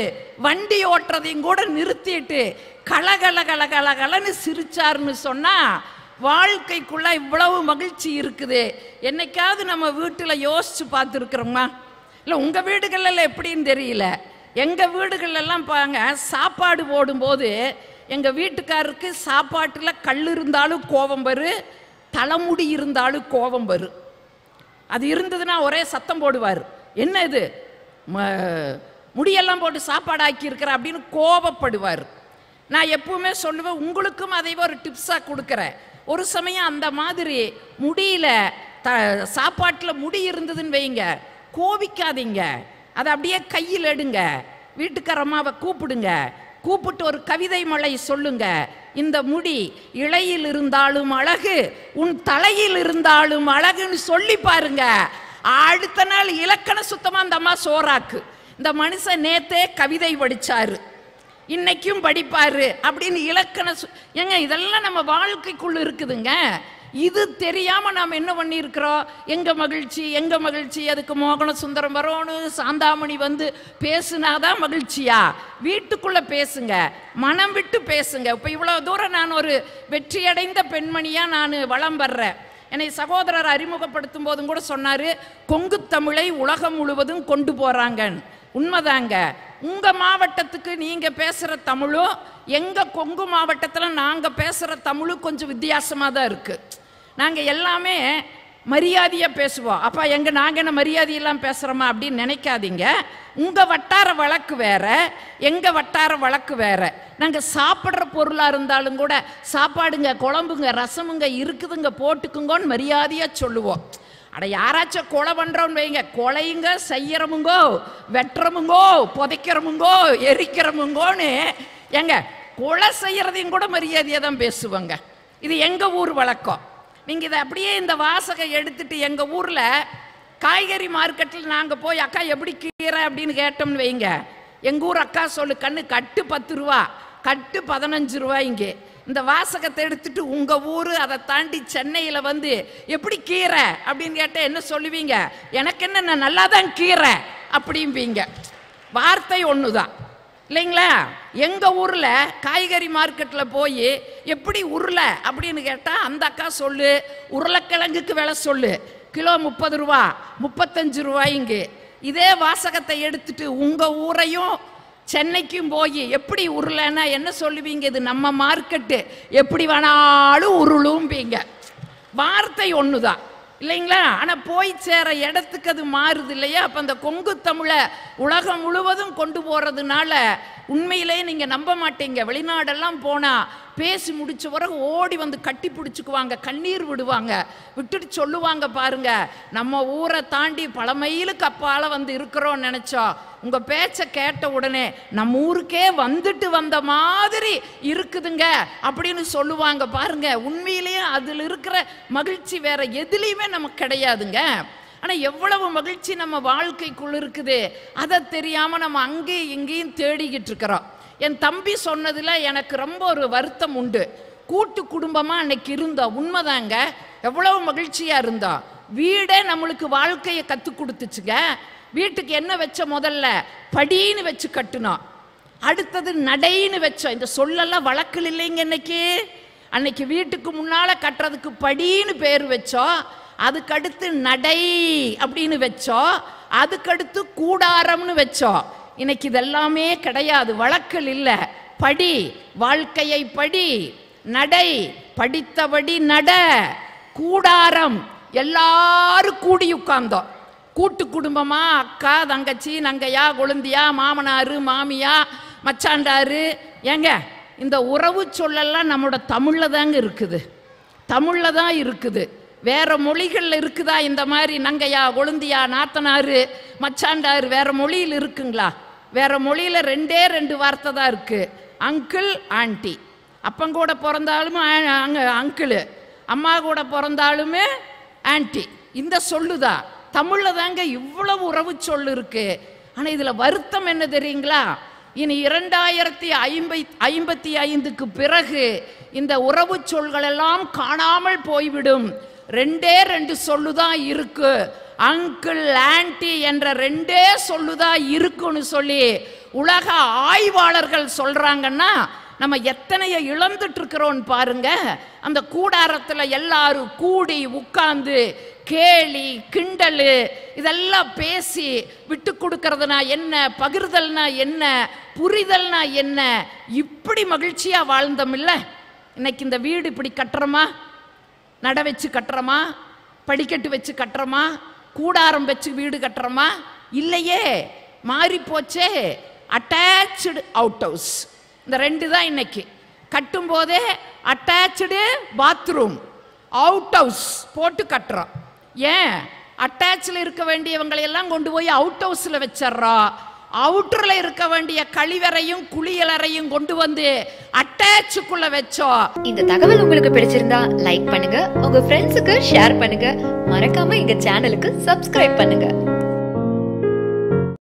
B: வண்டி ஓட்டுறதையும் கூட நிறுத்திட்டு கலகல கலகலன்னு சிரிச்சாருன்னு சொன்னா, வாழ்க்கைக்குள்ள இவ்வளவு மகிழ்ச்சி இருக்குது. என்னைக்காவது நம்ம வீட்டில் யோசிச்சு பார்த்துருக்குறோமா? இல்லை உங்கள் வீடுகளெல்லாம் எப்படின்னு தெரியல. எங்கள் வீடுகளெல்லாம் பாங்க, சாப்பாடு போடும்போது எங்கள் வீட்டுக்காரருக்கு சாப்பாட்டில் கல் இருந்தாலும் கோபம் வரு, தலைமுடி இருந்தாலும் கோபம் வரு. அது இருந்ததுன்னா ஒரே சத்தம் போடுவார். என்ன இது முடியெல்லாம் போட்டு சாப்பாடு ஆக்கி இருக்கிற அப்படின்னு கோபப்படுவார். நான் எப்பவுமே சொல்லுவேன், உங்களுக்கும் அதை ஒரு டிப்ஸாக கொடுக்குறேன். ஒரு சமயம் அந்த மாதிரி முடியல சாப்பாட்டில் முடி இருந்ததுன்னு வைங்க, கோபிக்காதீங்க, அதை அப்படியே கையில் எடுங்க, வீட்டுக்கார அம்மாவை கூப்பிடுங்க, கூப்பிட்டு ஒரு கவிதை மழை சொல்லுங்க. இந்த முடி இலையில் இருந்தாலும் அழகு, உன் தலையில் இருந்தாலும் அழகுன்னு சொல்லி பாருங்க. அடுத்த நாள் இலக்கண சுத்தமா அந்த அம்மா சோறாக்கு. இந்த மனுஷன் நேத்தே கவிதை படிச்சாரு, இன்னைக்கும் படிப்பாரு அப்படின்னு இலக்கண ஏங்க இதெல்லாம் நம்ம வாழ்க்கைக்குள்ள இருக்குதுங்க. இது தெரியாம நாம் என்ன பண்ணியிருக்கிறோம்? எங்க மகிழ்ச்சி எங்க மகிழ்ச்சி, அதுக்கு மோகன சுந்தரம் வரணும், சாந்தாமணி வந்து பேசுனாதான் மகிழ்ச்சியா? வீட்டுக்குள்ள பேசுங்க, மனம் விட்டு பேசுங்க. இப்போ இவ்வளவு தூரம் நான் ஒரு வெற்றியடைந்த பெண்மணியா நான் வளம் வர்றேன். என்னை சகோதரர் அறிமுகப்படுத்தும் போதும் கூட சொன்னாரு, கொங்கு தமிழை உலகம் முழுவதும் கொண்டு போறாங்கன்னு. உண்மைதாங்க. உங்க மாவட்டத்துக்கு நீங்க பேசுற தமிழும் எங்க கொங்கு மாவட்டத்தில் நாங்க பேசுற தமிழும் கொஞ்சம் வித்தியாசமா தான் இருக்கு. நாங்க எல்லாமே மரியாதையா பேசுவோம். அப்பா நாங்க என்ன மரியாதையெல்லாம் பேசுறோமா அப்படின்னு நினைக்காதீங்க. உங்க வட்டார வழக்கு வேற, எங்க வட்டார வழக்கு வேற. நாங்க சாப்பிட்ற பொருளா இருந்தாலும் கூட சாப்பாடுங்க, குழம்புங்க, ரசமுங்க இருக்குதுங்க, போட்டுக்குங்கன்னு மரியாதையா சொல்லுவோம். அட யாராச்சும் கொலை பண்றோன்னு வைங்க, கொலையுங்க, செய்யறமுங்கோ, வெட்டுறமுங்கோ, புதைக்கிறமுங்கோ, எரிக்கிறமுங்கோன்னு எங்க கொலை செய்யறதையும் கூட மரியாதையா தான் பேசுவாங்க. இது எங்க ஊர் வழக்கம். நீங்க இதை அப்படியே இந்த வாசகம் எடுத்துட்டு எங்க ஊர்ல காய்கறி மார்க்கெட்டில் நாங்க போய் அக்கா எப்படி கீரை அப்படின்னு கேட்டோம்னு வைங்க, எங்க ஊர் அக்கா சொல்லு, கண்ணு கட்டு 10 ரூபா, கட்டு 15 ரூபாய்ங்க. இந்த வாசகத்தை எடுத்துட்டு உங்க ஊரு அதை தாண்டி சென்னையில வந்து எப்படி கீரை அப்படின்னு கேட்ட என்ன சொல்லுவீங்க? எனக்கு என்ன, நான் நல்லா தான் கீரை அப்படிம்பீங்க. வார்த்தை ஒண்ணுதான் இல்லைங்களா? எங்க ஊர்ல காய்கறி மார்க்கெட்ல போய் எப்படி உருளை அப்படின்னு கேட்டா அந்த அக்கா சொல்லு, உருளைக்கிழங்குக்கு விலை சொல்லு, கிலோ 30 ரூபா, 35 ரூபாய்ங்க. இதே வாசகத்தை எடுத்துட்டு உங்க ஊரையும் சென்னைக்கும் போய் எப்படி உருளைன்னா என்ன சொல்லுவீங்க? இது நம்ம மார்க்கெட்டு, எப்படி வேணாலும் உருளும்பீங்க. வார்த்தை ஒண்ணுதான் இல்லைங்களா? ஆனா போய் சேர இடத்துக்கு அது மாறுது இல்லையா? அப்ப அந்த கொங்கு தமிழை உலகம் முழுவதும் கொண்டு போறதுனால உண்மையிலேயே நீங்க நம்ப மாட்டீங்க. வெளிநாடெல்லாம் போனா பேசி முடிச்ச பிறகு ஓடி வந்து கட்டி பிடிச்சுக்குவாங்க, கண்ணீர் விடுவாங்க, விட்டுட்டு சொல்லுவாங்க, பாருங்க நம்ம ஊரை தாண்டி பல மைலுக்கு அப்பால வந்து இருக்கிறோம்னு நினைச்சோம், உங்க பேச்ச கேட்ட உடனே நம்ம ஊருக்கே வந்துட்டு வந்த மாதிரி இருக்குதுங்க அப்படின்னு சொல்லுவாங்க. பாருங்க, உண்மையிலேயே அதுல இருக்கிற மகிழ்ச்சி வேற எதுலையுமே நமக்கு கிடையாதுங்க. ஆனா எவ்வளவு மகிழ்ச்சி நம்ம வாழ்க்கைக்குள்ள இருக்குது, அதை தெரியாம நம்ம அங்கேயும் இங்கேயும் தேடிக்கிட்டு இருக்கிறோம். என் தம்பி சொன்னதில் எனக்கு ரொம்ப ஒரு வருத்தம் உண்டு. கூட்டு குடும்பமாக அன்னைக்கு இருந்தோம், உண்மைதாங்க, எவ்வளவு மகிழ்ச்சியாக இருந்தோம். வீடே நம்மளுக்கு வாழ்க்கையை கற்றுக் கொடுத்துச்சுங்க. வீட்டுக்கு என்ன வச்ச, முதல்ல படின்னு வச்சு கட்டுனோம், அடுத்தது நடைன்னு வச்சோம். இந்த சொல்லெல்லாம் வழக்கில் இல்லைங்க இன்னைக்கு. அன்னைக்கு வீட்டுக்கு முன்னால கட்டுறதுக்கு படின்னு பேர் வச்சோம், அதுக்கடுத்து நடை அப்படின்னு வச்சோம், அதுக்கடுத்து கூடாரம்னு வச்சோம். இன்னைக்கு இதெல்லாமே கிடையாது, வழக்கில் இல்லை. படி, வாழ்க்கையை படி, நடை, படித்தபடி நட, கூடாரம், எல்லாரும் கூடி உட்கார்ந்தோம். கூட்டு குடும்பமா, அக்கா தங்கச்சி நங்கையா கொழுந்தியா மாமனாரு மாமியா மச்சாண்டாரு. ஏங்க இந்த உறவு சொல்லெல்லாம் நம்மளோட தமிழில் தாங்க இருக்குது, தமிழில் தான் இருக்குது. வேற மொழிகளில் இருக்குதா இந்த மாதிரி நங்கையா கொழுந்தியா நாத்தனாரு மச்சாண்டாரு? வேற மொழியில் இருக்குங்களா? வேற மொழியில் 2 வார்த்தை தான் இருக்கு, அங்கிள் ஆண்டி. அப்பங்கூட பிறந்தாலும் அங்கிள், அம்மா கூட பிறந்தாலுமே ஆண்டி. இந்த சொல்லுதான் தமிழில் தாங்க இவ்வளவு உறவு சொல் இருக்கு. ஆனால் இதில் வருத்தம் என்ன தெரியுங்களா? இனி 2055க்கு பிறகு இந்த உறவு சொல்கள் எல்லாம் காணாமல் போய்விடும். 2 சொல்லுதான் இருக்கு, அங்கிள் ஆன்டி என்ற 2 சொல்லுதான் இருக்குன்னு சொல்லி உலக ஆய்வாளர்கள் சொல்றாங்கன்னா நம்ம எத்தனைய இழந்துட்டு இருக்கிறோம் பாருங்க. அந்த கூடாரத்தில் எல்லாரும் கூடி உட்கார்ந்து கேலி கிண்டல் இதெல்லாம் பேசி விட்டு கொடுக்கறதுனா என்ன, பகிர்தல்னா என்ன, புரிதல்னா என்ன, இப்படி மகிழ்ச்சியா வாழ்ந்தோம் இல்ல. இன்னைக்கு இந்த வீடு இப்படி கட்டுறோமா, நட வச்சு கட்டுறோமா, படிக்கட்டு வச்சு கட்டுறோமா, கூடாரம் வச்சு வீடு கட்டுறோமா? இல்லையே, மாறி போச்சே. அட்டாச்சு அவுட் ஹவுஸ், இந்த 2 தான் இன்னைக்கு. கட்டும் போதே அட்டாச்சு பாத்ரூம் அவுட் ஹவுஸ் போட்டு கட்டுறோம். ஏன் அட்டாச்சில் இருக்க வேண்டியவங்களை எல்லாம் கொண்டு போய் அவுட் ஹவுஸில் வச்சிடறோம், அவுட்டரில் இருக்க வேண்டிய கழிவறையும் குளியலறையும் கொண்டு வந்து அட்டாச்சுக்குள்ள வச்சோம்.
C: இந்த தகவல் உங்களுக்கு பிடிச்சிருந்தா லைக் பண்ணுங்க, உங்க ஃப்ரெண்ட்ஸுக்கு ஷேர் பண்ணுங்க, மறக்காம எங்க சேனலுக்கு சப்ஸ்கிரைப் பண்ணுங்க.